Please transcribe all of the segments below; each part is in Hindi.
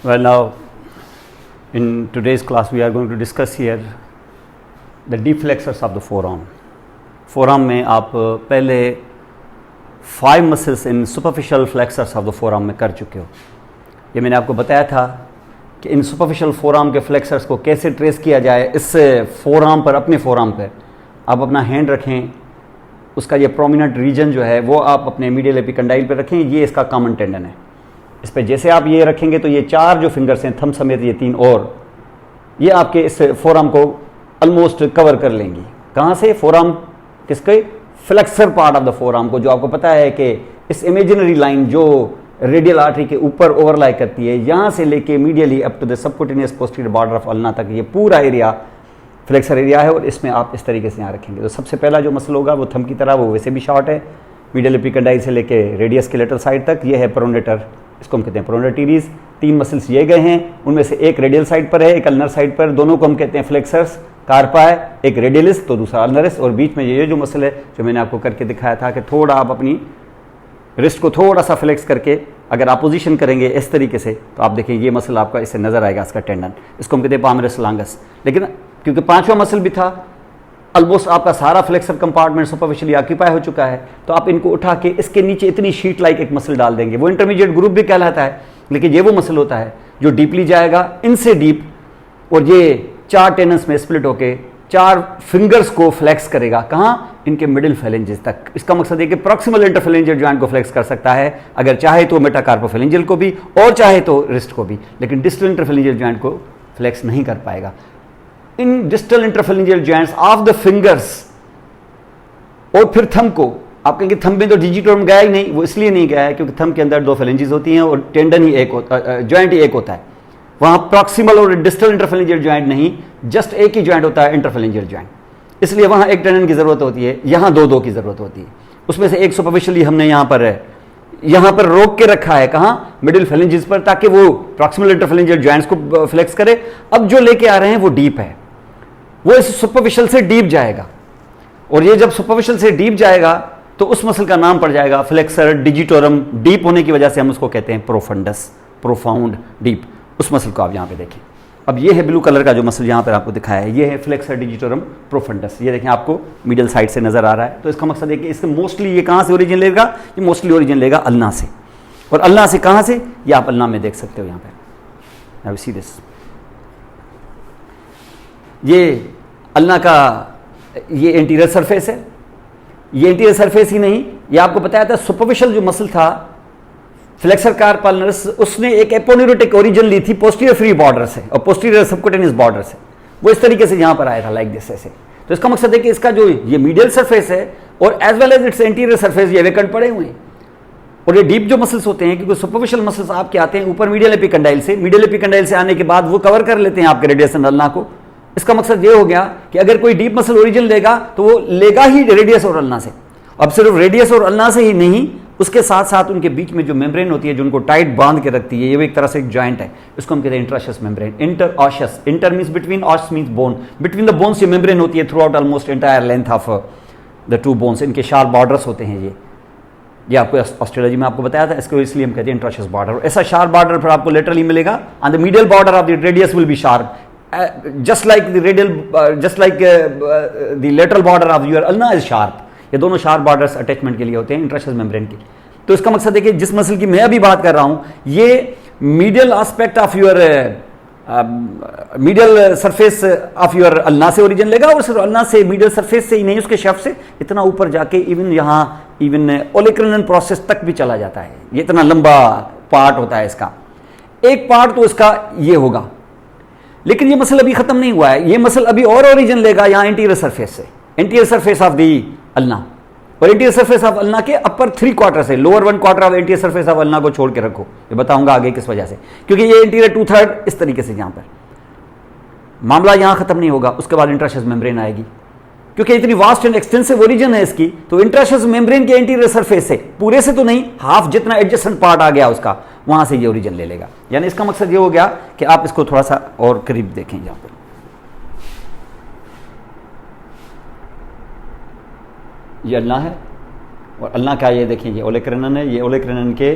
Well, now in today's class we are going to discuss here the deep flexors of the forearm. Forearm में आप पहले 5 muscles in superficial flexors of the forearm में कर चुके हो. ये मैंने आपको बताया था कि इन superficial forearm के flexors को कैसे ट्रेस किया जाए. इससे forearm पर, अपने forearm पर आप अपना हैंड रखें, उसका ये प्रोमिनेंट रीजन जो है वो आप अपने मीडियल एपिकंडाइल पर रखें. ये इसका कॉमन टेंडन है. इस पर जैसे आप ये रखेंगे तो ये 4 जो फिंगर्स हैं, थंब समेत ये 3 और, ये आपके इस फोरआर्म को ऑलमोस्ट कवर कर लेंगी. कहाँ से? फोरआर्म किसके? Flexor part of the forearm को, जो आपको पता है कि इस इमेजिनरी लाइन जो रेडियल आर्टरी के ऊपर ओवरलाई करती है, यहाँ से लेके medially up to the subcutaneous posterior border of ulna तक, ये पूरा एरिया फ्लेक्सर एरिया है. और इसमें आप इस तरीके से यहाँ रखेंगे. तो सबसे पहला जो मसल होगा वो थंब की तरह, वो वैसे भी शॉर्ट है, मीडियल एपिकंडाइल से लेके रेडियस के लेटरल साइड तक. ये है प्रोनेटर, इसको हम कहते हैं प्रोनेटर टीरीज. 3 मसल्स ये गए हैं, उनमें से एक रेडियल साइड पर है, एक अल्नर साइड पर. दोनों को हम कहते हैं फ्लेक्सर्स. कार्पा है, एक रेडियलिस तो दूसरा अल्नरिस. और बीच में ये जो मसल है जो मैंने आपको करके दिखाया था कि थोड़ा आप अपनी रिस्ट को थोड़ा सा फ्लेक्स करके अगर आप पोजीशन करेंगे इस तरीके से, तो आप देखिए ये मसल आपका इससे नजर आएगा, इसका टेंडन. इसको हम कहते हैं पामरेस लॉन्गस. लेकिन क्योंकि 5वां मसल भी था, ऑलमोस्ट आपका सारा फ्लेक्सर कंपार्टमेंट सुपरफिशियली ऑक्यूपाई हो चुका है, तो आप इनको उठा के इसके नीचे इतनी शीट लाइक एक मसल डाल देंगे. वो इंटरमीडिएट ग्रुप भी कहलाता है, लेकिन ये वो मसल होता है जो डीपली जाएगा, इनसे डीप, और ये 4 टेंडन्स में स्प्लिट होके 4 फिंगर्स को फ्लेक्स करेगा. कहाँ? इनके मिडिल फेलेंजेस तक. इसका मकसद है कि प्रॉक्सिमल इंटरफेलेंजियल जॉइंट को फ्लेक्स कर सकता है, अगर चाहे तो मेटाकार्पोफेलेंजियल को भी और चाहे तो रिस्ट को भी, लेकिन डिस्टल इंटरफेलेंजियल जॉइंट को फ्लेक्स नहीं कर पाएगा. In distal interphalangeal joints of the fingers और फिर थंब को, आप कहेंगे थंब में तो डिजिटोरम गया ही नहीं. वो इसलिए नहीं गया है क्योंकि थंब के अंदर 2 फेलेंजेस होती हैं और टेंडन ही एक होता, जॉइंट ही एक होता है. वहां प्रॉक्सिमल और डिस्टल इंटरफेलेंजियल जॉइंट नहीं, जस्ट एक ही जॉइंट होता है, इंटरफेलेंजियल जॉइंट. इसलिए वहां एक टेंडन की जरूरत होती है, यहां 2 की जरूरत होती है. उसमें से एक सुपरफिशियली हमने यहां पर रोक के रखा है. कहां? मिडिल फेलेंजेस पर, ताकि वो प्रॉक्सिमल इंटरफेलेंजियल जॉइंट्स को फ्लेक्स करे. अब जो लेके आ रहे हैं वो डीप है, वो इस सुपरफिशियल से डीप जाएगा. और ये जब सुपरफिशियल से डीप जाएगा तो उस मसल का नाम पड़ जाएगा फ्लेक्सर डिजिटोरम. डीप होने की वजह से हम उसको कहते हैं प्रोफंडस, प्रोफाउंड, डीप. उस मसल को आप यहां पे देखें. अब ये है ब्लू कलर का जो मसल यहां पर आपको दिखाया है, ये है फ्लेक्सर डिजिटोरम प्रोफंडस. ये देखें आपको मिडिल साइड से नजर आ रहा है. तो इसका मकसद है कि इसके मोस्टली ये कहां से ओरिजिन लेगा? ये मोस्टली ओरिजिन लेगा अल्ना से. और अल्ना से कहां से? ये आप अल्ना में देख सकते हो यहां पर. नाउ सी दिस, ये अल्ना का ये एंटीरियर सरफेस है. ये एंटीरियर सरफेस ही नहीं, ये आपको बताया था सुपरफिशियल जो मसल था फ्लेक्सर कार्पल्नरिस, उसने एक एपोन्यूरोटिक ओरिजिन ली थी पोस्टीरियर फ्री बॉर्डर से और पोस्टीरियर सबक्यूटेनियस बॉर्डर से. वो इस तरीके से यहां पर आया था लाइक दिस ऐसे. तो इसका मकसद है कि इसका जो ये मीडियल सरफेस है और as well as its anterior surface, ये वेकेंट पड़े हुए हैं. और ये डीप जो मसल्स होते हैं, क्योंकि सुपरफिशियल मसल्स आपके आते हैं ऊपर मीडियल एपिकंडाइल से. मीडियल एपिकंडाइल से आने के बाद वो कवर कर लेते हैं आपके रेडियस एंड अल्ना को. इसका मकसद ये हो गया कि अगर कोई डीप मसल ओरिजिन लेगा तो वो लेगा ही रेडियस और अल्ना से. अब सिर्फ रेडियस और अल्ना से ही नहीं, उसके साथ साथ उनके बीच में जो मेम्ब्रेन होती है जो उनको टाइट बांध के रखती है, ये भी एक तरह से एक जॉइंट है. इसको हम कहते हैं interosseous membrane. Interosseous, inter means between, os means bone. Between the bones ये मेम्ब्रेन होती है throughout almost entire length of the 2 bones. इनके शार्प बॉर्डर्स होते हैं. ये आपको ऑस्ट्रेलॉजी में आपको बताया था, इसको इसलिए हम कहते हैं इंटरऑशियस बॉर्डर. ऐसा शार्प बॉर्डर फिर आपको लेटरली मिलेगा. On the medial border of the radius will be sharp, just like the radial, just like the lateral border of your ulna is sharp. ये दोनों शार्प बॉर्डर्स अटैचमेंट के लिए होते हैं इंटरऑशियस मेम्ब्रेन के. तो इसका मकसद है कि जिस मसल की मैं अभी बात कर रहा हूं, ये medial aspect of your medial surface of your ulna से ओरिजिन लेगा. और सिर्फ अल्ना से, मीडियल सरफेस से ही नहीं, उसके शेफ से इतना ऊपर जाके इवन ओलेक्रेनन प्रोसेस तक भी चला जाता है. ये इतना लंबा पार्ट होता है इसका. एक पार्ट तो इसका ये होगा, लेकिन ये मसल अभी खत्म नहीं हुआ है. ये मसल अभी और ओरिजिन लेगा यहाँ एंटीरियर सरफेस से, anterior surface of the ulna. और एंटीरियर सरफेस ऑफ अल्ना के अपर 3 क्वार्टर से, lower 1 quarter of anterior surface of ulna को छोड़ के रखो. ये बताऊंगा आगे किस वजह से, क्योंकि ये एंटीरियर 2/3 इस तरीके से यहां पर मामला यहां खत्म नहीं होगा. उसके बाद इंटरऑशियस मेम्ब्रेन आएगी, क्योंकि इतनी वास्ट एंड एक्सटेंसिव ओरिजिन है इसकी. तो इंटरऑशियस मेम्ब्रेन के एंटीरियर सरफेस से, पूरे से तो नहीं, हाफ जितना एडजेसेंट पार्ट आ गया उसका, वहां से ये ओरिजिन ले लेगा. यानी इसका मकसद ये हो गया कि आप इसको थोड़ा सा और करीब देखें. यहां पर ये अल्ना है और अल्ना का ये देखें, ये ओलेक्रेनन है. ये ओलेक्रेनन के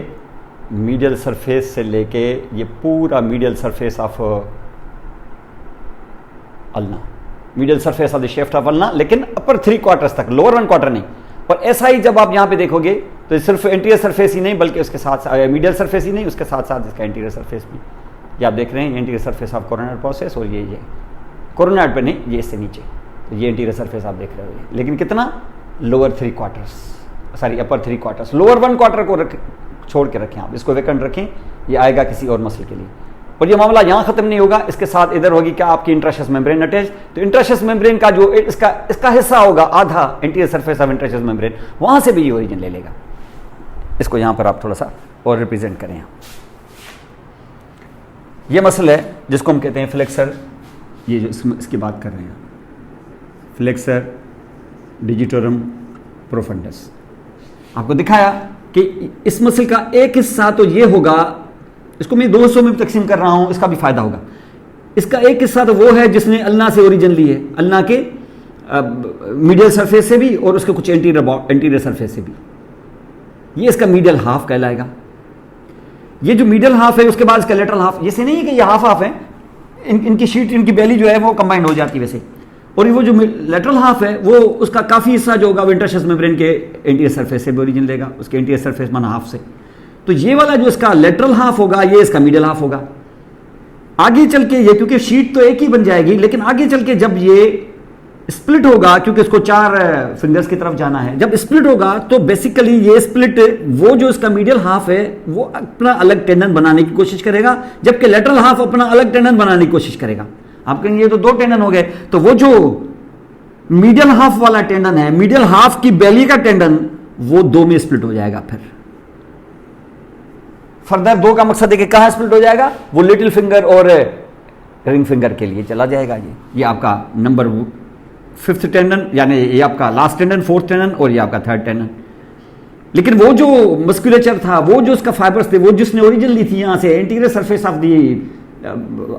मीडियल सरफेस से लेके ये पूरा medial surface of ulna, medial surface of the shaft of ulna, लेकिन अपर 3 क्वार्टर्स तक, लोअर 1 क्वार्टर नहीं। और ऐसा ही जब आप यहाँ पे देखोगे तो सिर्फ इंटीरियर सरफेस ही नहीं बल्कि उसके साथ मीडियल सरफेस ही नहीं, उसके साथ साथ इसका इंटीरियर सरफेस भी, ये आप देख रहे हैं interior surface of coronoid process, और ये कोरोनाइड पे नहीं, ये इससे नीचे, तो ये इंटीरियर सरफेस आप देख रहे हो, लेकिन कितना, लोअर 3 क्वार्टर्स, सॉरी अपर 3 क्वार्टर्स, लोअर 1 क्वार्टर को छोड़ के रखें आप, इसको वेकेंट रखें, ये आएगा किसी और मसल के लिए। और ये मामला यहाँ खत्म नहीं होगा, इसके साथ इधर होगी क्या आपकी इंट्राशस मेम्ब्रेन अटैच, तो इंट्राशस मेम्ब्रेन का जो इसका हिस्सा होगा आधा, इंटीरियर सरफेस ऑफ इंट्राशस मेम्ब्रेन, वहां से भी ये ओरिजिन ले लेगा। इसको यहाँ पर आप थोड़ा सा और रिप्रेजेंट करें यहाँ। ये मसल है जिसको हम कहते हैं फ्लेक्सर, ये जो इसकी बात कर रहे हैं, फ्लेक्सर डिजिटोरम प्रोफंडस। आपको दिखाया कि इस मसल का एक हिस्सा तो ये होगा, इसको मैं 2 हिस्सों में तकसीम कर रहा हूं, इसका भी फायदा होगा। इसका एक हिस्सा तो वो है जिसने अल्ना से ओरिजिन ली है, अल्ना के मीडियल सरफेस से भी और उसके कुछ एंटीरियर सरफेस से भी, ये इसका मीडियल हाफ कहलाएगा। ये जो मीडियल हाफ है उसके बाद इसका लेटरल हाफ, ये से नहीं है कि ये हाफ हाफ है, इनकी शीट, इनकी बेली जो है वो कंबाइंड हो जाती है वैसे, और ये वो जो लेटरल हाफ है वो उसका काफी हिस्सा जो होगा वो इंटरशस मेम्ब्रेन के इंटीरियर सरफेस से भी ओरिजिन लेगा, उसके इंटीरियर सरफेस माना हाफ से। तो ये वाला जो इसका लेटरल हाफ होगा ये इसका मीडियल हाफ होगा। आगे चल के ये, क्योंकि शीट तो एक ही बन जाएगी, लेकिन आगे चल के जब ये स्प्लिट होगा, क्योंकि इसको 4 फिंगर्स की तरफ जाना है, जब स्प्लिट होगा तो बेसिकली ये स्प्लिट, वो जो इसका मीडियल हाफ है वो अपना अलग टेंडन बनाने की कोशिश करेगा, जबकि लेटरल हाफ अपना अलग टेंडन बनाने की कोशिश करेगा। आप कहेंगे ये तो 2 टेंडन हो गए, तो वो जो मीडियल हाफ वाला टेंडन है, मीडियल हाफ की बेली का टेंडन, वो 2 में स्प्लिट हो जाएगा। फिर फर्दर 2 का मकसद है कि कहां स्प्लिट हो जाएगा, वो लिटिल फिंगर और रिंग फिंगर के लिए चला जाएगा। ये आपका नंबर 5th टेंडन, यानी ये आपका लास्ट टेंडन, 4th टेंडन, और ये आपका 3rd टेंडन। लेकिन वो जो मस्कुलेचर था, वो जो उसका फाइबर्स थे, वो जिसने ओरिजिन ली थी यहां से interior surface of the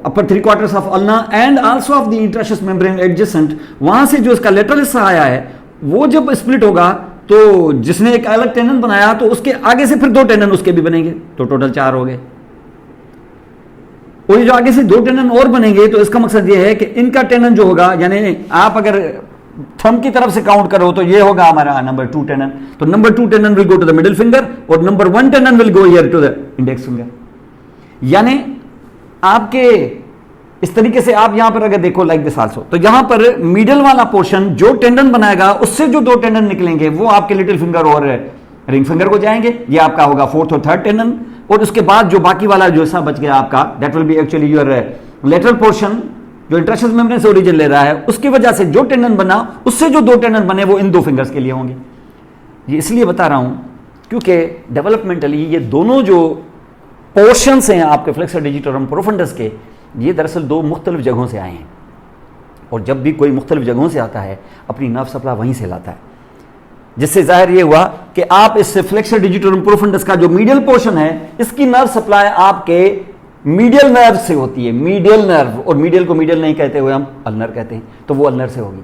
upper 3 quarters of ulna and also of the interosseous membrane adjacent, वहां से जो इसका लेटरल हिस्सा आया है, वो जब स्प्लिट होगा तो जिसने एक अलग टेंडन बनाया तो उसके आगे से फिर 2 टेंडन उसके भी बनेंगे, तो टोटल 4 हो गए। और ये जो आगे से 2 टेंडन और बनेंगे, तो इसका मकसद ये है कि इनका टेंडन जो होगा, यानी आप अगर थंब की तरफ से काउंट करो तो ये होगा हमारा नंबर 2 टेंडन, तो number 2 tendon will go to the middle finger और number 1 tendon will go here to the index finger. यानी आपके इस तरीके से आप यहां पर अगर देखो लाइक दिस आल्सो, तो यहां पर मिडिल वाला पोर्शन जो टेंडन बनाएगा उससे जो 2 टेंडन निकलेंगे वो आपके लिटिल फिंगर और रिंग फिंगर को जाएंगे, ये आपका होगा 4th और 3rd टेंडन। और उसके बाद जो बाकी वाला जो हिस्सा बच गया आपका, that will be actually your lateral portion जो इंट्राशस मेम्ब्रेन से ओरिजिन ले रहा है, उसकी वजह से जो टेंडन बना उससे जो 2 टेंडन बने वो इन 2 फिंगर्स के लिए होंगे। ये इसलिए बता रहा हूं क्योंकि डेवलपमेंटली ये दोनों जो पोर्शंस हैं आपके फ्लेक्सर डिजिटोरम प्रोफंडस के, ये दरअसल 2 मुख्तलिफ जगहों से आए हैं, और जब भी कोई मुख्तलिफ जगहों से आता है अपनी नर्व सप्लाई वहीं से लाता है, जिससे जाहिर ये हुआ कि आप इस फ्लेक्सर डिजिटोरम प्रोफंडस का जो मीडियल पोर्शन है, इसकी नर्व सप्लाई आपके मीडियल नर्व से होती है, मीडियल नर्व, और मीडियल को मीडियल नहीं कहते हुए हम अल्नर कहते हैं, तो वो अल्नर से होगी।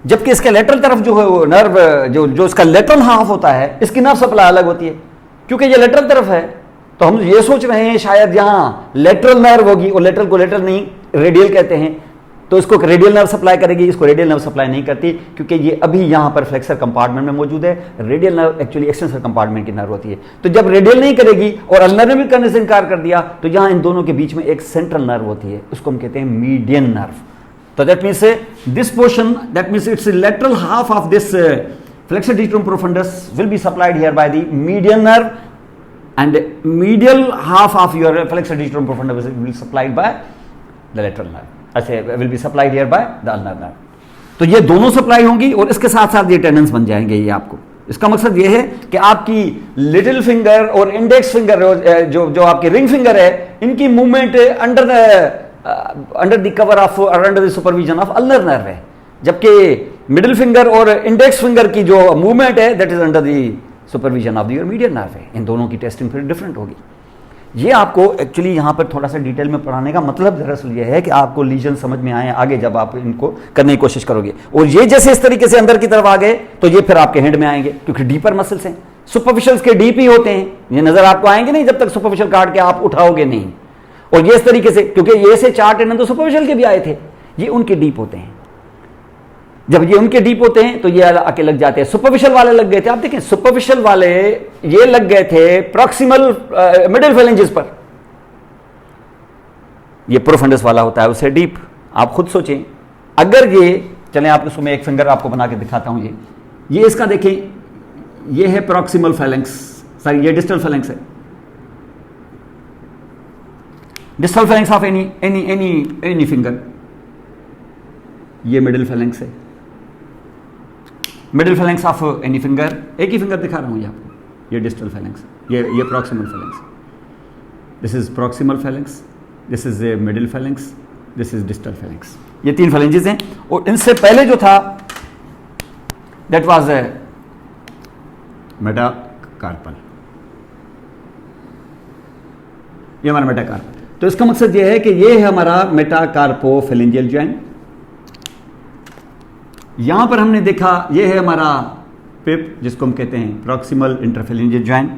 जबकि इसके लेटरल तरफ जो है वो नर्व जो इसका लेटरल हाफ होता है, इसकी नर्व सप्लाई अलग होती है, क्योंकि ये लेटरल तरफ है, तो हम ये सोच रहे हैं शायद यहां लेटरल नर्व होगी, और लेटरल को लेटरल नहीं रेडियल कहते हैं, तो इसको रेडियल नर्व सप्लाई करेगी, इसको रेडियल नर्व सप्लाई नहीं करती, क्योंकि ये अभी यहां पर फ्लेक्सर कंपार्टमेंट में मौजूद है। Radial nerve actually extensor compartment की नर्व होती है, तो जब रेडियल नहीं करेगी और अल्नर ने भी करने से इनकार कर दिया, तो यहां इन दोनों के बीच में एक सेंट्रल नर्व होती है, उसको हम कहते हैं मीडियन नर्व। तो that means this portion, that means it's lateral half of this flexor digitorum profundis will be supplied here by the median nerve, and medial half of your flexor digitorum profundus will be supplied by the lateral nerve, ऐसे will be supplied here by the ulnar nerve। तो ये दोनों सप्लाई होंगी और इसके साथ साथ ये टेंडन्स बन जाएंगे। ये आपको इसका मकसद ये है कि आपकी लिटिल फिंगर और इंडेक्स फिंगर जो आपकी रिंग फिंगर है, इनकी movement under the cover of और under the supervision of ulnar nerve है, जबकि मिडिल फिंगर और इंडेक्स फिंगर की जो मूवमेंट है that is under the supervision of the median nerve है। इन दोनों की टेस्टिंग फिर डिफरेंट होगी। ये आपको एक्चुअली यहाँ पर थोड़ा सा डिटेल में पढ़ाने का मतलब दरअसल ये है कि आपको लीजन समझ में आए आगे जब आप इनको करने की कोशिश करोगे, और ये जैसे इस तरीके से अंदर की तरफ आ गए तो ये फिर आपके हैंड में आएंगे, क्योंकि डीपर मसल्स हैं, सुपरफिशियल के डीप ही होते हैं, ये नजर आपको आएंगे नहीं जब तक सुपरफिशियल काट के आप उठाओगे नहीं। और ये इस तरीके से, क्योंकि ये से 4 टेंडन तो सुपरफिशियल के भी आए थे, ये उनके डीप होते हैं। जब ये उनके डीप होते हैं तो ये आके लग जाते हैं। सुपरफिशियल वाले लग गए थे, आप देखें सुपरफिशियल वाले ये लग गए थे प्रॉक्सिमल मिडिल फेलेंजेस पर, ये प्रोफंडस वाला होता है उससे डीप। आप खुद सोचें, अगर ये चलें आप इसको मैं एक फिंगर आपको बना के दिखाता हूं, ये इसका देखें, ये है प्रॉक्सिमल फेलेंक्स, सॉरी ये डिस्टल फेलेंक्स है, डिस्टल फेलेंक्स ऑफ एनी फिंगर, ये मिडिल फेलेंक्स है, मिडिल फेलेंक्स ऑफ एनी फिंगर, एक ही फिंगर दिखा रहा हूं ये आपको, ये डिस्टल फेलेंक्स, ये proximal phalanx, this is proximal phalanx, this is a middle phalanx, this is distal phalanx. ये 3 फेलेंजेस हैं। और इनसे पहले जो था दैट वाज ए मेटाकार्पल, ये हमारा मेटाकार्पल। तो इसका मकसद ये है कि ये है हमारा मेटाकार्पोफेलेंजियल जॉइंट। यहां पर हमने देखा ये है हमारा पिप, जिसको हम कहते हैं प्रॉक्सिमल इंटरफेलेंजियल जॉइंट,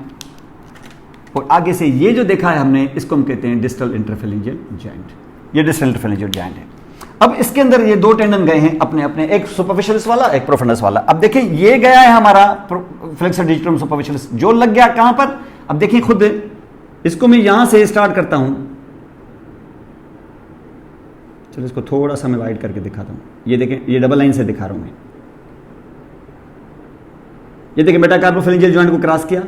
और आगे से ये जो देखा है हमने इसको हम कहते हैं डिस्टल इंटरफेलेंजियल जॉइंट, ये डिस्टल इंटरफेलेंजियल जॉइंट है। अब इसके अंदर ये 2 टेंडन गए हैं अपने अपने, एक सुपरफिशियलिस वाला एक प्रोफंडस वाला। अब देखिए ये गया है हमारा फ्लेक्सर डिजिटम सुपरफिशियलिस, जो लग गया कहां पर, अब देखिए खुद, इसको मैं यहां से स्टार्ट करता हूं, चलो इसको थोड़ा सा मैं वाइड करके दिखाता हूं, ये देखें ये डबल लाइन से दिखा रहा हूं मैं, ये देखिए मेटाकार्पोफेलेंजियल जॉइंट को क्रॉस किया,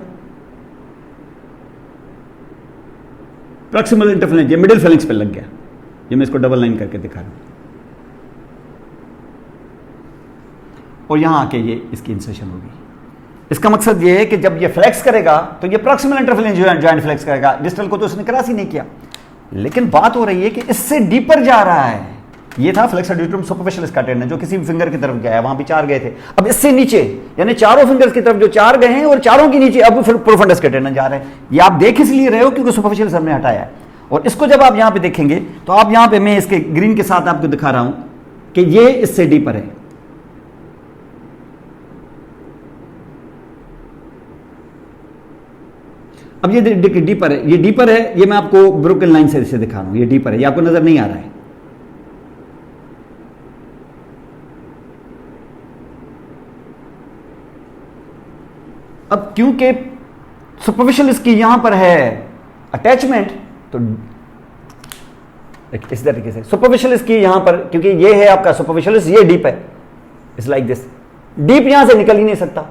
प्रॉक्सिमल इंटरफेलेंज, ये मिडिल फेलेंक्स पे लग गया, ये मैं इसको डबल लाइन करके दिखा रहा हूं, और यहां आके ये इसकी इंसर्शन होगी। इसका मकसद ये है कि जब ये फ्लेक्स करेगा तो ये प्रॉक्सिमल इंटरफेलेंजियल जॉइंट फ्लेक्स करेगा, डिस्टल को तो उसने क्रॉस ही नहीं किया। लेकिन बात हो रही है कि इससे डीपर जा रहा है, ये था फ्लेक्सर डिजिटम सुपरफिशियलिस का टेंडन जो किसी भी फिंगर की तरफ गया है, वहां भी 4 गए थे, अब इससे नीचे यानी चारों फिंगर्स की तरफ जो 4 गए हैं और चारों के नीचे अब फिर प्रोफंडस के टेंडन जा रहे हैं। ये आप देख इसलिए रहे हो क्योंकि सुपरफिशियलिस हमने हटाया है। और इसको जब आप यहां पे देखेंगे तो आप यहां पे मैं इसके ग्रीन के साथ आपको दिखा रहा हूं कि ये इससे डीपर है, अब ये डीपर है, ये डीपर है, ये मैं आपको ब्रोकन लाइन से इसे दिखा रहा हूं, ये डीपर है, ये आपको नजर नहीं आ रहा है। अब क्योंकि सुपरफिशियल इसकी यहां पर है अटैचमेंट, तो इस तरीके से सुपरफिशियल इसकी यहां पर, क्योंकि ये है आपका सुपरफिशियल, ये डीप है, इट्स लाइक दिस, डीप यहां से निकल ही नहीं सकता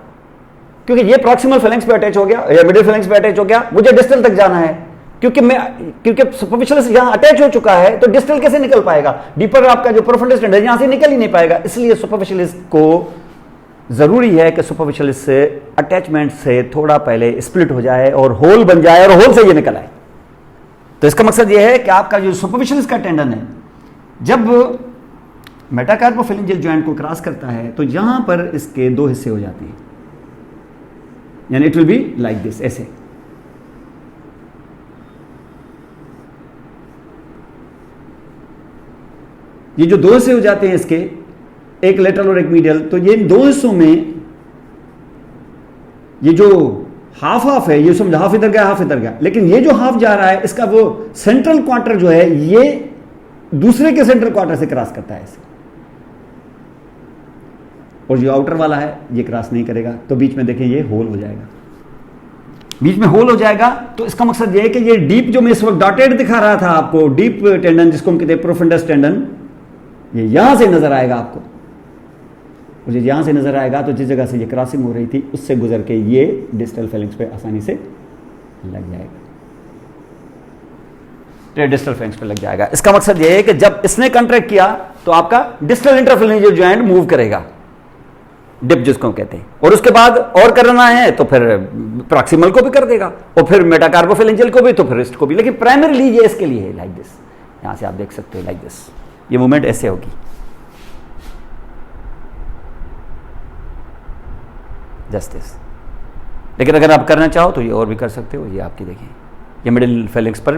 क्योंकि ये प्रॉक्सिमल फेलेंक्स पे अटैच हो गया या मिडिल फेलेंक्स पे अटैच हो गया, मुझे डिस्टल तक जाना है, क्योंकि सुपरफिशियल यहां अटैच हो चुका है, तो डिस्टल कैसे निकल पाएगा, डीपर आपका जो प्रोफंडस टेंडन यहां से निकल ही नहीं पाएगा। इसलिए सुपरफिशियल को जरूरी है कि सुपरफिशियल से अटैचमेंट से थोड़ा पहले स्प्लिट हो जाए और होल बन जाए और होल से ये निकल आए। तो इसका मकसद यह है कि आपका जो सुपरफिशियल का टेंडन है जब मेटाकार्पोफेलेंजियल जॉइंट को क्रॉस करता है तो यहां पर इसके 2 हिस्से हो जाते हैं, यानी it will be like this, ऐसे। ये जो 2 हिस्से हो जाते हैं इसके, एक लेटरल और एक मीडियल, तो ये इन 2 हिस्सों में ये जो हाफ हाफ है, ये समझ हाफ इधर गया हाफ इधर गया, लेकिन ये जो हाफ जा रहा है इसका वो सेंट्रल क्वार्टर जो है ये दूसरे के सेंट्रल क्वार्टर से क्रॉस करता है इसे, और जो आउटर वाला है ये क्रॉस नहीं करेगा, तो बीच में देखें ये होल हो जाएगा, बीच में होल हो जाएगा। तो इसका मकसद ये है कि ये डीप जो मैं इस वक्त डॉटेड दिखा रहा था आपको, डीप टेंडन जिसको हम कहते हैं प्रोफंडस टेंडन, ये यहां से नजर आएगा आपको, और ये यहां से नजर आएगा तो जिस जगह से ये क्रॉसिंग हो रही थी उससे गुजर के ये डिस्टल फेलेंक्स पे आसानी से लग जाएगा, डिस्टल फेलेंक्स पे लग जाएगा। इसका मकसद ये है कि जब इसने कॉन्ट्रैक्ट किया तो आपका डिस्टल इंटरफेरेंजियल जॉइंट मूव करेगा, डिप जिसको कहते हैं, और उसके बाद और करना है तो फिर प्रॉक्सिमल को भी कर देगा और फिर मेटाकार्पोफेलेंजियल को भी, तो फिर रिस्ट को भी, लेकिन प्राइमरीली ये इसके लिए है लाइक दिस, यहां से आप देख सकते हो लाइक दिस, ये मूवमेंट ऐसे होगी जस्ट दिस। लेकिन अगर आप करना चाहो तो ये और भी कर सकते हो, ये आपकी देखिए ये मिडिल फेलेंक्स पर,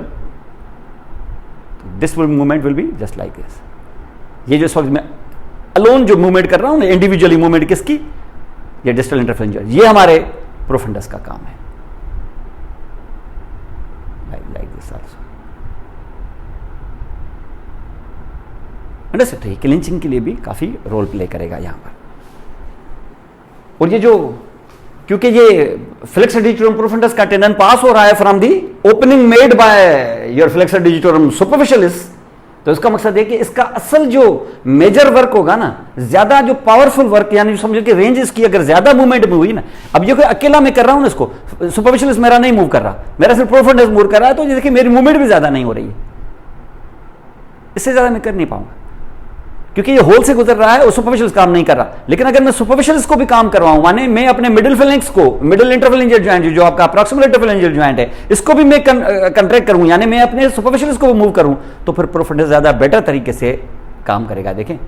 this movement will be just like this. ये जो इस वक्त मैं अलोन जो मूवमेंट कर रहा हूं ना, इंडिविजुअली मूवमेंट किसकी, ये डिस्टल इंटरफेरेंजियल, ये हमारे प्रोफंडस का काम है, लाइक दिस आल्सो। अंडरस्टैंड? ये क्लिंचिंग के लिए भी काफी रोल प्ले करेगा यहां पर। और ये जो, क्योंकि ये फ्लेक्सर डिजिटोरम प्रोफंडस का टेंडन पास हो रहा है from the opening made by your flexor digitorum superficialis, तो इसका मकसद है कि इसका असल जो मेजर वर्क होगा ना, ज्यादा जो पावरफुल वर्क, यानी समझो कि रेंज इसकी अगर ज्यादा मूवमेंट में हुई ना, अब ये कोई अकेला मैं कर रहा हूं ना इसको, सुपरफिशियलिस मेरा नहीं मूव कर रहा, मेरा सिर्फ प्रोफंडस मूव कर रहा है, तो ये देखिए मेरी मूवमेंट भी ज्यादा नहीं हो रही है, इससे ज्यादा मैं कर नहीं पाऊंगा क्योंकि ये होल से गुजर रहा है और सुपरफिशियलिस काम नहीं कर रहा। लेकिन अगर मैं सुपरफिशियलिस को भी काम करवाऊं, माने मैं अपने मिडिल फेलेंक्स को, मिडिल इंटरफेरेंजियल जॉइंट जो आपका प्रॉक्सिमल इंटरफेरेंजियल जॉइंट है, इसको भी मैं कंट्रैक्ट करूं, यानी मैं अपने सुपरफिशियलिस को भी मूव करूं, तो फिर प्रोफंडस ज्यादा बेटर तरीके से काम करेगा। देखें,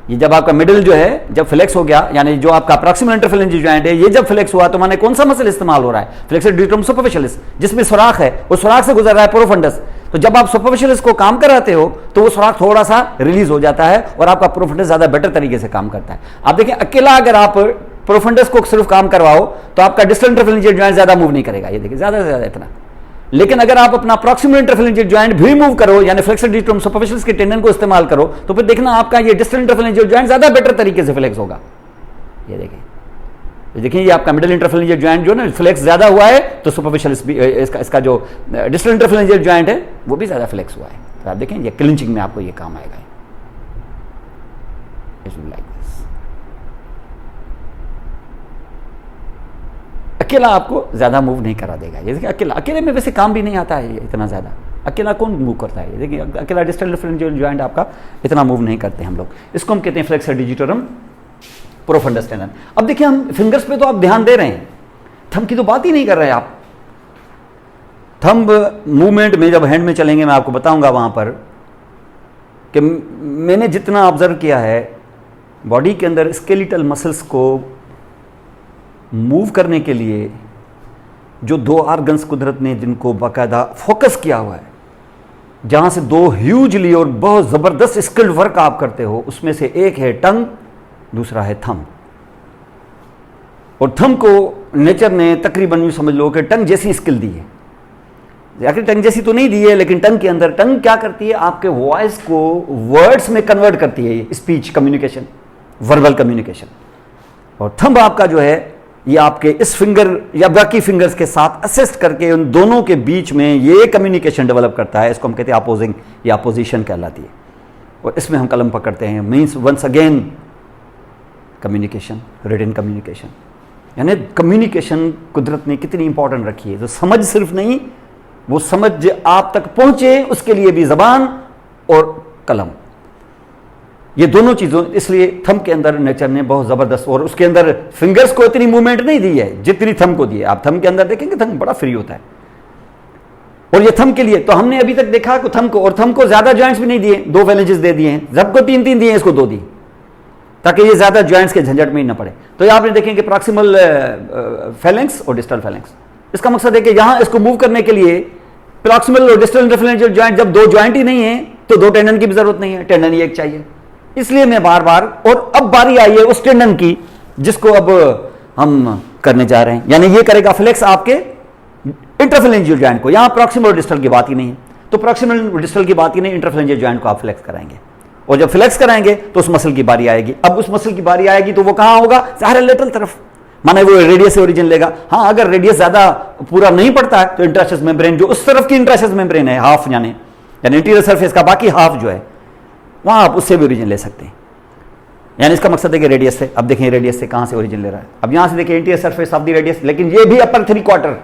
ये जब आपका मिडिल जो है जब फ्लेक्स हो गया, यानी जो आपका प्रॉक्सिमल इंटरफेरेंजियल जॉइंट है, ये जब फ्लेक्स हुआ तो माने कौन सा मसल इस्तेमाल हो रहा है? फ्लेक्सर डिजिटोरम सुपरफिशियलिस, जिसमें सुराख है, उस सुराख से गुजर रहा है प्रोफंडस। तो जब आप सुपरफिशियलिस को काम कराते हो तो वो सुराख थोड़ा सा रिलीज हो जाता है और आपका प्रोफंडस ज्यादा बेटर तरीके से काम करता है। आप देखिए, अकेला अगर आप प्रोफंडस को सिर्फ काम करवाओ तो आपका डिस्टल इंटरफेरेंजियल जॉइंट ज्यादा मूव नहीं करेगा, ये देखिए ज्यादा से ज्यादा इतना। लेकिन अगर आप अपना प्रॉक्सिमल इंटरफेरेंजियल जॉइंट भी मूव करो, यानी फ्लेक्सर डिजिटोरम सुपरफिशियलिस के टेंडन को इस्तेमाल करो, तो फिर देखना आपका ये डिस्टल इंटरफेरेंजियल जॉइंट ज्यादा बेटर तरीके से फ्लेक्स होगा। ये देखिए, ये आपका मिडिल इंटरफेरेंजियल जॉइंट जो ना फ्लेक्स ज्यादा हुआ है, तो सुपरफिशियलिस भी इसका जो डिस्टल इंटरफेरेंजियल जॉइंट है वो भी ज्यादा फ्लेक्स हुआ है। तो आप देखें, ये क्लिंचिंग में आपको ये काम आएगा। अकेला आपको ज्यादा मूव नहीं करा देगा। ये देखिए, अकेले में वैसे काम भी नहीं आता है इतना ज्यादा, अकेला कौन मूव करता है? देखिए, अकेला डिस्टल इंटरफेरेंजियल जॉइंट आपका इतना मूव नहीं करते हम लोग, इसको हम कहते हैं फ्लेक्सर डिजिटोरम प्रोफंडस टेंडन। अब देखिए, हम फिंगर्स पे तो आप ध्यान दे रहे हैं, थंब की तो बात ही नहीं कर रहे आप। थंब मूवमेंट में जब हैंड में चलेंगे, मैं आपको बताऊंगा वहां पर कि मैंने जितना ऑब्जर्व किया है, बॉडी के अंदर स्केलेटल मसल्स को मूव करने के लिए जो दो ऑर्गन्स कुदरत ने जिनको बाकायदा फोकस किया हुआ है, जहां से दो ह्यूजली और बहुत जबरदस्त स्किल्ड वर्क आप करते हो, उसमें से एक है टंग, दूसरा है थंब। और थंब को नेचर ने तकरीबन यूं समझ लो कि टंग जैसी स्किल दी है। आखिर टंग जैसी तो नहीं दी है, लेकिन टंग के अंदर, टंग क्या करती है? आपके वॉइस को वर्ड्स में कन्वर्ट करती है, स्पीच कम्युनिकेशन, वर्बल कम्युनिकेशन। और थंब आपका जो है, ये आपके इस फिंगर या बाकी फिंगर्स के साथ असिस्ट करके उन दोनों के बीच में ये कम्युनिकेशन डेवलप करता है। इसको हम कहते हैं अपोजिंग या अपोजिशन कहलाती है। और इसमें हम कलम पकड़ते हैं, means once again communication, written communication. यानी कम्युनिकेशन कुदरत ने कितनी इंपॉर्टेंट रखी है। तो समझ सिर्फ नहीं, वो समझ आप तक पहुंचे उसके लिए भी जबान और कलम, ये दोनों चीजों, इसलिए थंब के अंदर नेचर ने बहुत जबरदस्त, और उसके अंदर फिंगर्स को इतनी मूवमेंट नहीं दी है जितनी थंब को दी है। आप थंब के अंदर देखेंगे, थंब बड़ा फ्री होता है। और ये थंब के लिए तो हमने अभी तक देखा कि थंब को, और थंब को ज्यादा जॉइंट्स भी नहीं दिए, 2 फैलेंजेस दे दिए हैं, सबको 3-3 दिए, इसको 2 दी, ताकि ये ज्यादा जॉइंट्स के झंझट में ही ना पड़े। तो ये आपने देखेंगे प्रॉक्सिमल फैलेंक्स और डिस्टल फैलेंक्स। इसका मकसद है कि यहां इसको मूव करने के लिए प्रॉक्सिमल और डिस्टल इंटरफेरेंशियल जॉइंट, जब 2 जॉइंट ही नहीं है तो 2 टेंडन की भी जरूरत नहीं है, टेंडन ही एक चाहिए। इसलिए मैं बार बार, और अब बारी आई है उस टेंडन की जिसको अब हम करने जा रहे हैं, यानी ये करेगा फ्लेक्स आपके इंटरफेरेंशियल जॉइंट को। यहां प्रॉक्सिमल और डिस्टल की बात ही नहीं है, तो प्रॉक्सिमल और डिस्टल की बात ही नहीं, इंटरफेरेंशियल जॉइंट को आप फ्लेक्स कराएंगे। और जब फ्लेक्स कराएंगे तो उस मसल की बारी आएगी। अब उस मसल की बारी आएगी तो वो कहां होगा? ज़ाहिर है लेटरल तरफ, माने वो रेडियस से ओरिजिन लेगा। हाँ, अगर रेडियस ज्यादा पूरा नहीं पड़ता है तो इंट्राशियस मेम्ब्रेन, जो उस तरफ की इंट्राशियस मेम्ब्रेन है, हाफ यानी इंटीरियर सरफेस का बाकी हाफ जो है, वहां आप उससे भी ओरिजिन ले सकते हैं। यानी इसका मकसद है कि रेडियस से, अब देखें रेडियस से कहां से ओरिजिन ले रहा है। अब यहां से देखिए interior surface of the radius, लेकिन ये भी अपर 3/4,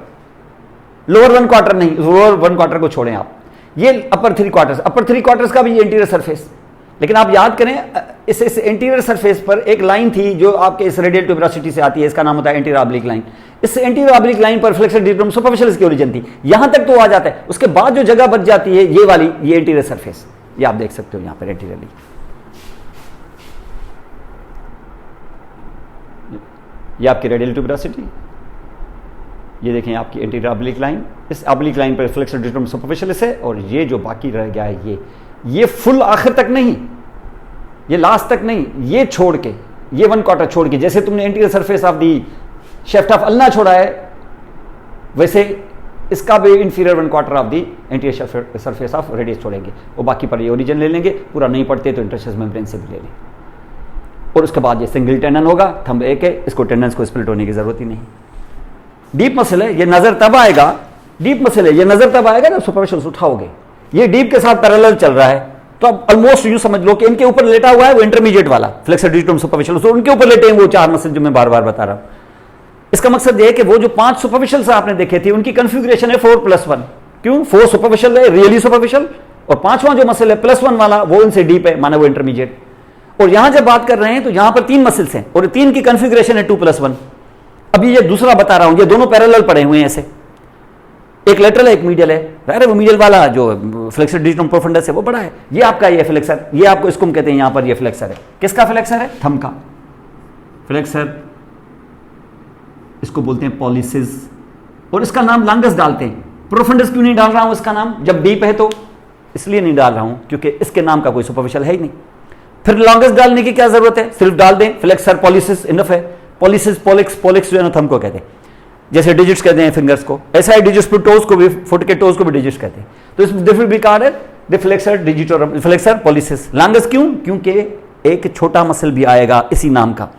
लोअर 1/4 नहीं, लोअर 1/4 को छोड़ें आप, ये अपर 3/4, अपर 3/4 का भी ये इंटीरियर सरफेस। लेकिन आप याद करें, इस इंटीरियर सरफेस पर एक लाइन थी जो आपके इस रेडियल ट्यूबरोसिटी से आती है, इसका नाम होता है एंटीरियर ऑब्लिक लाइन। इस एंटीरियर ऑब्लिक लाइन पर फ्लेक्सर डिजिटम सुपरफिशियल की ओरिजिन थी, यहां तक तो आ जाता है। उसके बाद जो जगह बच जाती है ये वाली, ये इंटीरियर सरफेस, ये आप देख सकते हो यहां पर एंटीरियरली, ये आपकी रेडियल ट्यूबरोसिटी, ये देखें आपकी एंटीरियर ऑब्लिक लाइन, इस ऑब्लिक लाइन पर फ्लेक्सर डिजिटम सुपरफिशियल है, और ये जो बाकी रह गया है ये फुल आखिर तक नहीं, ये लास्ट तक नहीं, ये छोड़ के, ये 1/4 छोड़ के, जैसे तुमने interior surface of the shaft of ulna छोड़ा है, वैसे इसका भी inferior 1/4 of the anterior surface of radius छोड़ेंगे, और बाकी पर ये ओरिजिन ले लेंगे। पूरा नहीं पढ़ते तो इंटरसेस मेम्ब्रेन से भी ले लें। और उसके बाद ये सिंगल टेंडन होगा, थंब एक है, इसको टेंडन्स को स्प्लिट होने की जरूरत ही नहीं। डीप मसल है, ये नजर तब आएगा, डीप मसल है, ये नजर तब आएगा जब सुपरफिशियल उठाओगे। ये डीप के साथ पैरेलल चल रहा है, तो अब ऑलमोस्ट यूं समझ लो कि इनके ऊपर लेटा हुआ है वो इंटरमीडिएट वाला फ्लेक्सर डिजिटम सुपरफिशियल, तो उनके ऊपर लेटे हैं वो 4 मसल जो मैं बार बार बता रहा हूं। इसका मकसद ये है कि वो जो 5 सुपरफिशियल आपने देखे थे उनकी कंफिगरेशन है 4+1। क्यों? 4 सुपरफिशियल है, रियली सुपरफिशियल, और 5वां जो मसल है +1 वाला वो इनसे डीप है, माना वो इंटरमीडिएट। और यहां जब बात कर रहे हैं तो यहां पर 3 मसल्स हैं और 3 की कंफिगरेशन है 2+1। अभी ये दूसरा बता रहा हूं, ये दोनों पैरेलल पड़े हुए हैं ऐसे, एक लेटरल है एक मीडियल है। अरे वो मीडियल वाला जो फ्लेक्सर डिजिटम प्रोफंडस है वो बड़ा है, ये आपका ये फ्लेक्सर, ये आपको इसको हम कहते हैं यहां पर ये फ्लेक्सर है। किसका फ्लेक्सर है? थंब का फ्लेक्सर, इसको बोलते हैं पॉलिसिस, और इसका नाम लॉन्गस डालते हैं। प्रोफंडस क्यों नहीं डाल रहा हूं इसका नाम, जब डीप है तो इसलिए नहीं डाल रहा हूं क्योंकि इसके नाम का कोई सुपरफिशियल है ही नहीं। फिर लॉन्गस डालने की क्या जरूरत है, सिर्फ डाल दें फ्लेक्सर पॉलिसिस, इनफ है। पॉलिसिस पॉलिक्स, पॉलिक्स जो है ना थंब को कहते हैं, जैसे डिजिट्स कहते हैं फिंगर्स को, ऐसा ही डिजिट्स टोज को भी, फुट के टोज को भी डिजिट्स कहते हैं। तो इस डिफरेंट बिकार है the flexor digitorum, flexor pollicis. Longus क्यों? क्योंकि एक छोटा मसल भी आएगा इसी नाम का,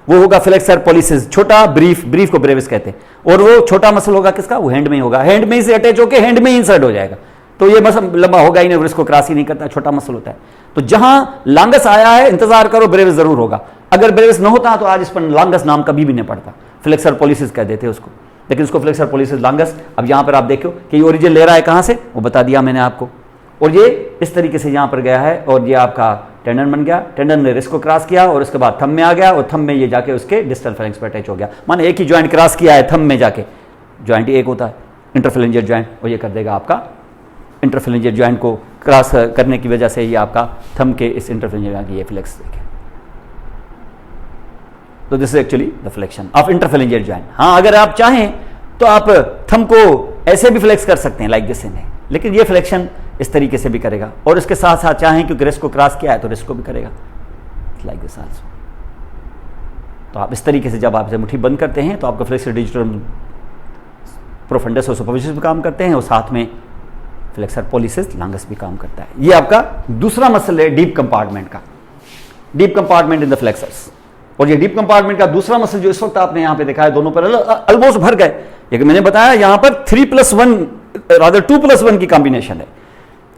वो होगा फ्लेक्सर पॉलिसिस, छोटा ब्रीफ, ब्रीफ को ब्रेविस कहते हैं। और वो छोटा मसल होगा किसका? वो हैंड में ही होगा, हैंड में ही से अटैच होकर हैंड में ही इंसर्ट हो जाएगा। तो ये मसल लंबा होगा ही नहीं, और इसको क्रॉस ही नहीं करता, छोटा मसल होता है। तो जहां लॉन्गस आया है इंतजार करो, ब्रेविस जरूर होगा। अगर ब्रेविस न होता तो आज इस पर लॉन्गस नाम कभी भी नहीं पड़ता, फ्लेक्सर पॉलिसिस कह देते उसको, लेकिन उसको फ्लेक्सर पॉलिसिस लॉन्गस। अब यहां पर आप देखो कि ये ओरिजिन ले रहा है कहां से, वो बता दिया मैंने आपको। और ये इस तरीके से यहां पर गया है, और ये आपका टेंडन बन गया, टेंडन ने रिस्ट को क्रॉस किया और उसके बाद थंब में आ गया, और थंब में ये जाके उसके डिस्टल फेलेंक्स पर अटैच हो गया। माने एक ही ज्वाइंट क्रॉस किया है थंब में जाके, ज्वाइंट एक होता है इंटरफेलेंजियल ज्वाइंट, और ये कर देगा आपका इंटरफेलेंजियल ज्वाइंट को क्रॉस करने की वजह से ये आपका थंब के इस इंटरफेलेंजियल की ये फ्लेक्स देखें। तो this is actually the flexion of interphalangeal joint. हाँ, अगर आप चाहें तो आप थंब को ऐसे भी फ्लेक्स कर सकते हैं लाइक दिस इन, लेकिन ये फ्लेक्शन इस तरीके से भी करेगा, और इसके साथ साथ चाहें क्योंकि रिस्ट को क्रॉस किया है तो रिस्ट को भी करेगा लाइक दिस आल्सो। तो आप इस तरीके से जब आप मुट्ठी बंद करते हैं तो आपका फ्लेक्सर डिजिटम प्रोफंडस और सुपरफिशियल भी काम करते हैं, और साथ में फ्लेक्सर पॉलिसिस लॉन्गस भी काम करता है। ये आपका दूसरा मसल है डीप कंपार्टमेंट का, deep compartment in the flexors. और ये डीप कंपार्टमेंट का दूसरा मसल जो इस वक्त आपने यहां पे देखा है, दोनों पर ऑलमोस्ट भर गए, लेकिन मैंने बताया यहां पर 3+1 रादर 2+1 की कॉम्बिनेशन है।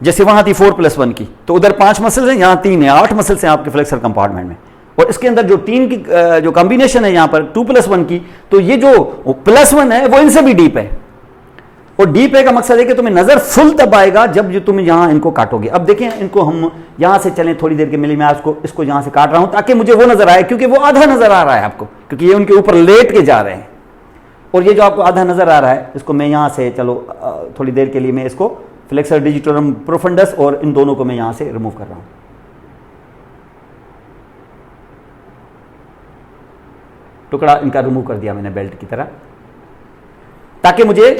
जैसे वहां थी 4+1 की, तो उधर 5 मसल्स हैं, यहां 3 है, 8 मसल्स हैं आपके फ्लेक्सर कंपार्टमेंट में। और इसके अंदर जो 3 की जो कॉम्बिनेशन है यहां पर 2+1 की, तो ये जो +1 है वो इनसे भी डीप है। और डीप है का मकसद है कि तुम्हें नजर फुल तब आएगा जब जो तुम यहां इनको काटोगे। अब देखें इनको, हम यहां से चलें थोड़ी देर के मिली, मैं इसको यहां से काट रहा हूं ताकि मुझे वो नजर आए, क्योंकि वो आधा नजर आ रहा है आपको, क्योंकि ये उनके ऊपर लेट के जा रहे हैं। और ये जो आपको आधा नजर आ रहा है, इसको मैं यहां से, चलो थोड़ी देर के लिए मैं इसको फ्लेक्सर डिजिटोरम प्रोफंडस और इन दोनों को मैं यहां से रिमूव कर रहा हूं। टुकड़ा इनका रिमूव कर दिया मैंने बेल्ट की तरह, ताकि मुझे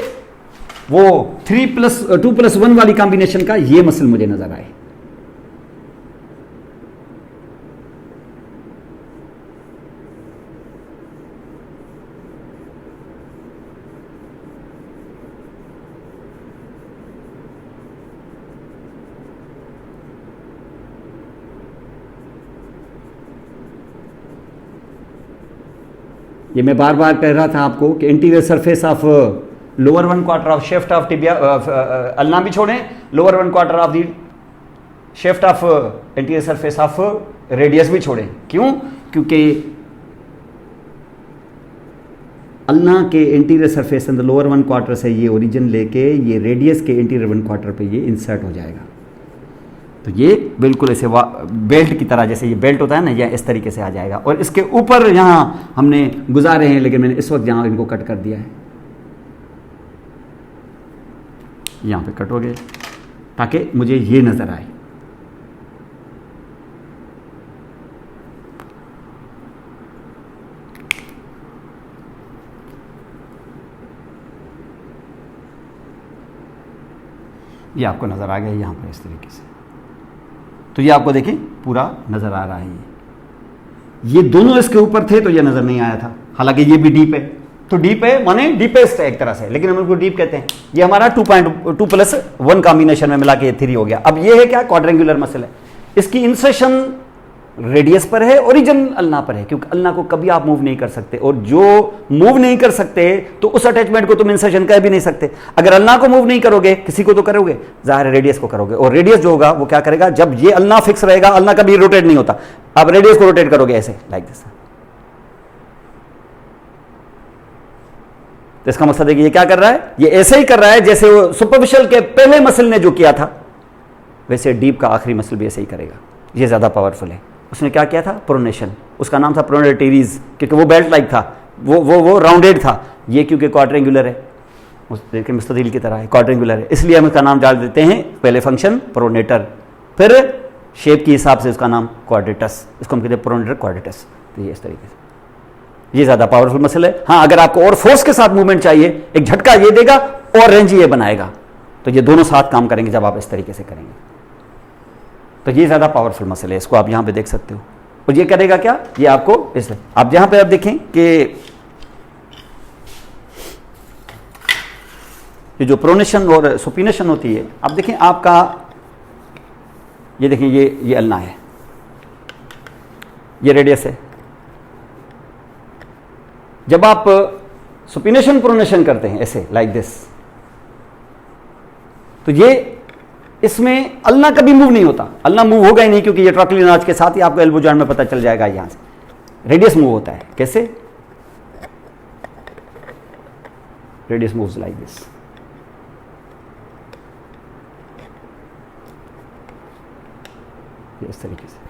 वो 2+1 वाली कॉम्बिनेशन का ये मसल मुझे नजर आए। ये मैं बार बार कह रहा था आपको कि interior surface of lower 1/4 of shaft of tibia, ulna भी छोड़ें, lower 1/4 of the shaft of interior surface of radius भी छोड़ें। क्यों? क्योंकि अल्ना के इंटीरियर सरफेस अंदर लोअर 1/4 से ये ओरिजिन लेके ये रेडियस के इंटीरियर 1/4 पे ये इंसर्ट हो जाएगा। तो ये बिल्कुल ऐसे बेल्ट की तरह, जैसे ये बेल्ट होता है ना, ये इस तरीके से आ जाएगा। और इसके ऊपर यहाँ हमने गुजारे हैं, लेकिन मैंने इस वक्त यहाँ इनको कट कर दिया है, यहाँ पे कट हो गए ताकि मुझे ये नजर आए। ये आपको नजर आ गया यहाँ पर इस तरीके से। तो ये आपको देखें पूरा नजर आ रहा है। ये दोनों इसके ऊपर थे तो ये नजर नहीं आया था, हालांकि ये भी डीप है, तो डीप है माने डीपेस्ट है एक तरह से, लेकिन हम इसको डीप कहते हैं। ये हमारा 2.2 + 1 कॉम्बिनेशन में मिला के 3 हो गया। अब ये है क्या, क्वाड्रेंगुलर मसल है। इसकी इंसर्शन रेडियस पर है, ओरिजिन अल्ना पर है, क्योंकि अल्ना को कभी आप मूव नहीं कर सकते, और जो मूव नहीं कर सकते तो उस अटैचमेंट को तुम इंसर्शन कह भी नहीं सकते। अगर अल्ना को मूव नहीं करोगे, किसी को तो करोगे, जाहिर है रेडियस को करोगे, और रेडियस जो होगा वो क्या करेगा, जब ये अल्ना फिक्स रहेगा, अल्ना कभी रोटेट नहीं होता, आप रेडियस को रोटेट करोगे ऐसे, लाइक दिस। तो इसका मकसद है कि ये क्या कर रहा है, ये ऐसे ही कर रहा है जैसे वो सुपरफिशियल के पहले मसल ने जो किया था, वैसे डीप का आखिरी मसल भी ऐसे ही करेगा। ये ज्यादा पावरफुल है। उसने क्या किया था, प्रोनेशन, उसका नाम था प्रोनेटर टीरीज, क्योंकि वो बेल्ट लाइक था, वो राउंडेड था। ये क्योंकि क्वाड्रेंगुलर है, देखिए मुस्ततील की तरह है, क्वाड्रेंगुलर है, इसलिए हम इसका नाम डाल देते हैं, पहले फंक्शन प्रोनेटर, फिर शेप के हिसाब से उसका नाम क्वाड्रेटस, इसको हम कहते हैं प्रोनेटर क्वाड्रेटस। तो ये इस तरीके से, ये ज्यादा पावरफुल मसल है। हाँ, अगर आपको और फोर्स के साथ मूवमेंट चाहिए, एक झटका ये देगा और रेंज ये बनाएगा, तो ये दोनों साथ काम करेंगे जब आप इस तरीके से करेंगे। तो ये ज्यादा पावरफुल मसल है, इसको आप यहां पे देख सकते हो। और ये करेगा क्या, ये आपको इस, आप यहां पे आप देखें कि ये जो प्रोनेशन और सुपिनेशन होती है, आप देखें आपका, ये देखें ये अल्ना है, ये रेडियस है। जब आप सुपिनेशन प्रोनेशन करते हैं ऐसे लाइक दिस, तो ये इसमें अल्ना कभी मूव नहीं होता, अल्ना मूव होगा ही नहीं, क्योंकि ये ट्रॉक्लिनाज के साथ ही आपको एल्बो जॉइंट में पता चल जाएगा, यहां से रेडियस मूव होता है। कैसे, रेडियस मूव्स लाइक दिस। इस तरीके से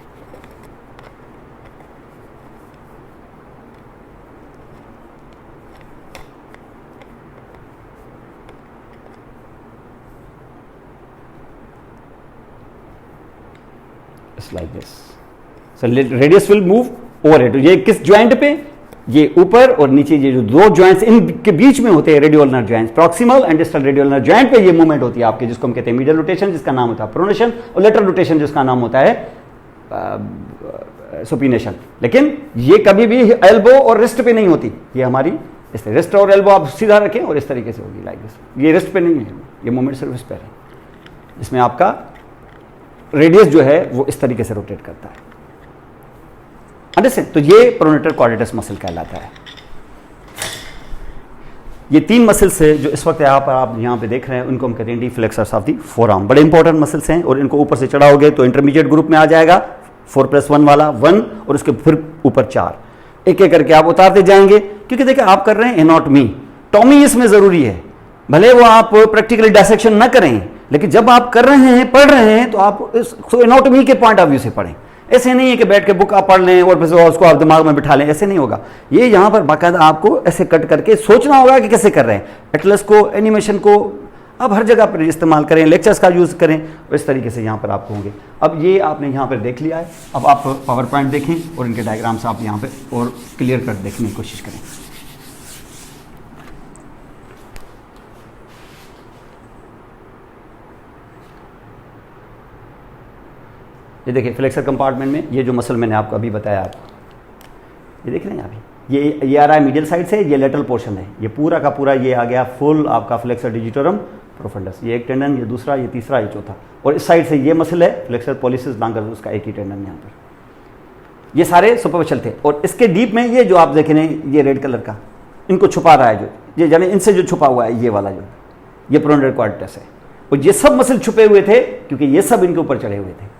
like this. So radius will move over it. ये किस ज्वाइंट पे, ये ऊपर और नीचे, ये जो दो ज्वाइंट्स इनके बीच में होते हैं radioulnar joints, proximal and distal radioulnar joint पे ये मूवमेंट होती है आपके, जिसको हम कहते हैं मीडियल रोटेशन, जिसका नाम होता है प्रोनेशन, और लेटरल रोटेशन जिसका नाम होता है सुपिनेशन। लेकिन ये कभी भी एल्बो और रिस्ट पे नहीं होती, ये हमारी इस रिस्ट और एल्बो आप सीधा रखें और इस तरीके से होगी लाइक दिस। ये रिस्ट पे नहीं है, ये मूवमेंट सिर्फ इस पे है, जिसमें आपका रेडियस जो है वो इस तरीके से रोटेट करता है। अंडरस्टैंड? तो ये प्रोनेटर क्वाड्रेटस मसल कहलाता है। ये 3 मसल्स है जो इस वक्त आप यहाँ पे देख रहे हैं, उनको हम कहते हैं D flexors of the forearm. बड़े इंपॉर्टेंट मसल्स हैं, और इनको ऊपर से चढ़ाओगे तो इंटरमीडिएट ग्रुप में आ जाएगा, 4+1 वाला 1, और उसके फिर ऊपर 4, एक एक करके आप उतारते जाएंगे। क्योंकि देखिए आप कर रहे हैं एनाटॉमी, टॉमी इसमें जरूरी है, भले वो आप प्रैक्टिकली डायसेक्शन ना करें, लेकिन जब आप कर रहे हैं, पढ़ रहे हैं, तो आप इसको एनाटॉमी के पॉइंट ऑफ व्यू से पढ़ें। ऐसे नहीं है कि बैठ के बुक आप पढ़ लें और फिर उसको आप दिमाग में बिठा लें, ऐसे नहीं होगा। ये यहाँ पर बाकायदा आपको ऐसे कट करके सोचना होगा कि कैसे कर रहे हैं। एटलस को, एनिमेशन को आप हर जगह पर इस्तेमाल करें, लेक्चर्स का यूज़ करें, इस तरीके से यहाँ पर आपको होंगे। अब ये आपने यहाँ पर देख लिया है, अब आप पावर पॉइंट देखें और इनके डायग्राम्स आप यहाँ पर और क्लियर कट देखने की कोशिश करें। ये देखिए फ्लेक्सर कंपार्टमेंट में ये जो मसल मैंने आपको अभी बताया, आपको ये देख रहे हैं अभी, ये आ रहा है मीडियल साइड से, ये लेटरल पोर्शन है, ये पूरा का पूरा ये आ गया फुल आपका फ्लेक्सर डिजिटोरम प्रोफंडस। ये एक टेंडन, ये दूसरा, ये तीसरा, ये चौथा, और इस साइड से ये मसल है फ्लेक्सर पॉलिसिस लॉन्गर, उसका एक ही टेंडन यहाँ पर। ये सारे सुपरफिशियल थे, और इसके डीप में ये जो आप देख रहे हैं ये रेड कलर का, इनको छुपा रहा है, जो ये जाने इनसे जो छुपा हुआ है ये वाला, जो ये प्रोनेटर क्वाड्रेटस है, और ये सब मसल छुपे हुए थे क्योंकि ये सब इनके ऊपर चढ़े हुए थे।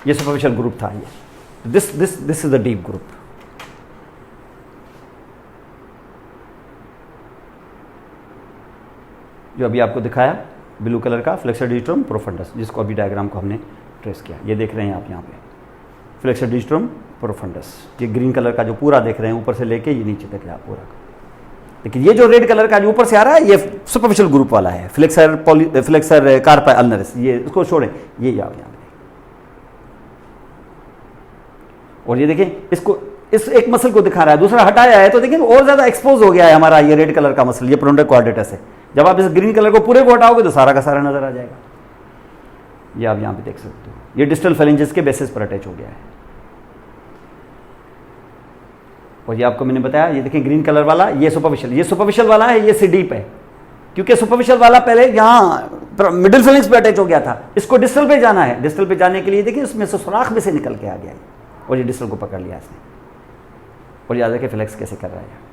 ये सुपरफिशियल ग्रुप था, ये this is the deep group. जो अभी आपको दिखाया ब्लू कलर का फ्लेक्सर डिजिटोरम प्रोफंडस, जिसको अभी डायग्राम को हमने ट्रेस किया, ये देख रहे हैं आप यहाँ पे फ्लेक्सर डिजिटोरम प्रोफंडस। ये ग्रीन कलर का जो पूरा देख रहे हैं ऊपर से लेके ये नीचे तक है पूरा। लेकिन ये जो रेड कलर का जो ऊपर से आ रहा है ये सुपरफिशियल ग्रुप वाला है, फ्लेक्सर कार्पा अल्नरिस, ये उसको छोड़ें, ये यहाँ पे। और ये देखें, इसको इस एक मसल को दिखा रहा है, दूसरा हटाया है, तो देखें और ज्यादा एक्सपोज हो गया है हमारा ये रेड कलर का मसल, ये प्रोनेटर क्वाड्रेटस है। जब आप इस ग्रीन कलर को पूरे को हटाओगे तो सारा का सारा नजर आ जाएगा। ये आप यहां पे देख सकते हो, ये डिस्टल फेलेंजेस के बेसिस पर अटैच हो गया है। और ये आपको मैंने बताया, ये देखें ग्रीन कलर वाला ये सुपरफिशियल वाला है, ये डीप है, क्योंकि सुपरफिशियल वाला पहले यहाँ मिडिल फेलिंग्स पे अटैच हो गया था, इसको डिस्टल पे जाना है। डिस्टल पे जाने के लिए देखिए उसमें से सुराख में से निकल के आ गया और ये डिस्टल को पकड़ लिया इसने, और याद रखें फ्लेक्स कैसे कर रहा है।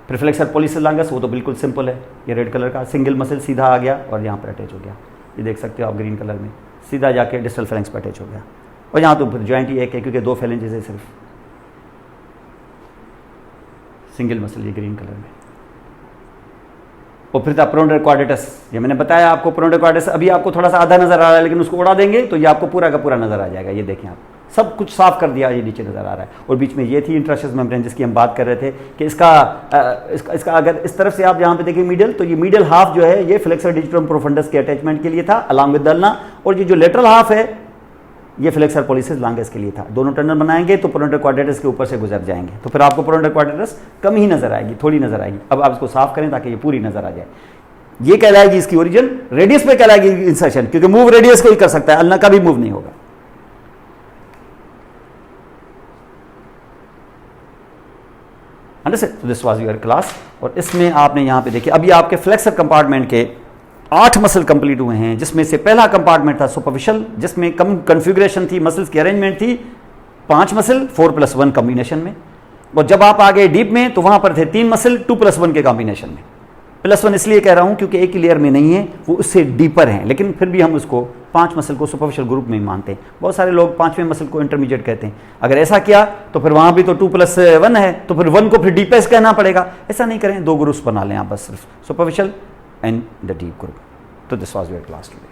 प्रीफ्लेक्सर पॉलिसिस लॉन्गस वो तो बिल्कुल सिंपल है, ये रेड कलर का सिंगल मसल सीधा आ गया और यहाँ पर अटैच हो गया, ये देख सकते हो आप ग्रीन कलर में, सीधा जाके डिस्टल फेलेंक्स पर अटैच हो गया। और यहाँ तो फिर जॉइंट ही एक है क्योंकि 2 फेलेंजेस है सिर्फ, सिंगल मसल ये ग्रीन कलर में। और फिर था प्रोनेटर क्वाड्रेटस, ये मैंने बताया आपको प्रोनेटर क्वाड्रेटस अभी आपको थोड़ा सा आधा नजर आ रहा है, लेकिन उसको उड़ा देंगे तो ये आपको पूरा का पूरा नजर आ जाएगा। ये देखें आप सब कुछ साफ कर दिया, ये नीचे नजर आ रहा है। और बीच में ये थी इंटरस्टिस मेम्ब्रेन जिसकी हम बात कर रहे थे कि इसका अगर इस तरफ से आप यहाँ पे देखें मीडियल, तो ये मीडियल हाफ जो है ये फ्लेक्सर डिजिटम प्रोफंडस के अटैचमेंट के लिए था अलॉन्ग विद दल्ना, और ये जो लेटरल हाफ है ये फ्लेक्सर पॉलिसिस लॉन्गस के लिए था। दोनों टनल बनाएंगे तो प्रोनेटर क्वाड्रेटस के ऊपर से गुजर जाएंगे, तो फिर आपको प्रोनेटर क्वाड्रेटस कम ही नजर आएगी, थोड़ी नजर आएगी। अब आप इसको साफ करें ताकि ये पूरी नजर आ जाए। ये कहलाएगी इसकी ओरिजिन, रेडियस पे कहलाएगी इंसर्शन, क्योंकि मूव रेडियस को ही कर सकता है, अल्ना का भी मूव नहीं होगा। अंडरस्टैंड? तो दिस वाज योर क्लास। और इसमें आपने यहां पे देखिए अभी आपके फ्लेक्सर कंपार्टमेंट के 8 मसल कंप्लीट हुए हैं, जिसमें से पहला कंपार्टमेंट था सुपरफिशियल, जिसमें कम कन्फिगरेशन थी, मसल्स की अरेंजमेंट थी 5 मसल 4+1 कॉम्बिनेशन में। और जब आप आ गए डीप में तो वहां पर थे 3 मसल 2+1 के कॉम्बिनेशन में। +1 इसलिए कह रहा हूं क्योंकि एक ही लेयर में नहीं है, वो उससे डीपर है, लेकिन फिर भी हम उसको 5 मसल को सुपरफिशियल ग्रुप में ही मानते हैं। बहुत सारे लोग 5वें मसल को इंटरमीडिएट कहते हैं। अगर ऐसा किया तो फिर वहां भी तो 2+1 है, तो फिर 1 को फिर डीपेस्ट कहना पड़ेगा। ऐसा नहीं करें, 2 ग्रुप्स बना लें आप बस, सिर्फ superficial and the deep group. तो this was your class today.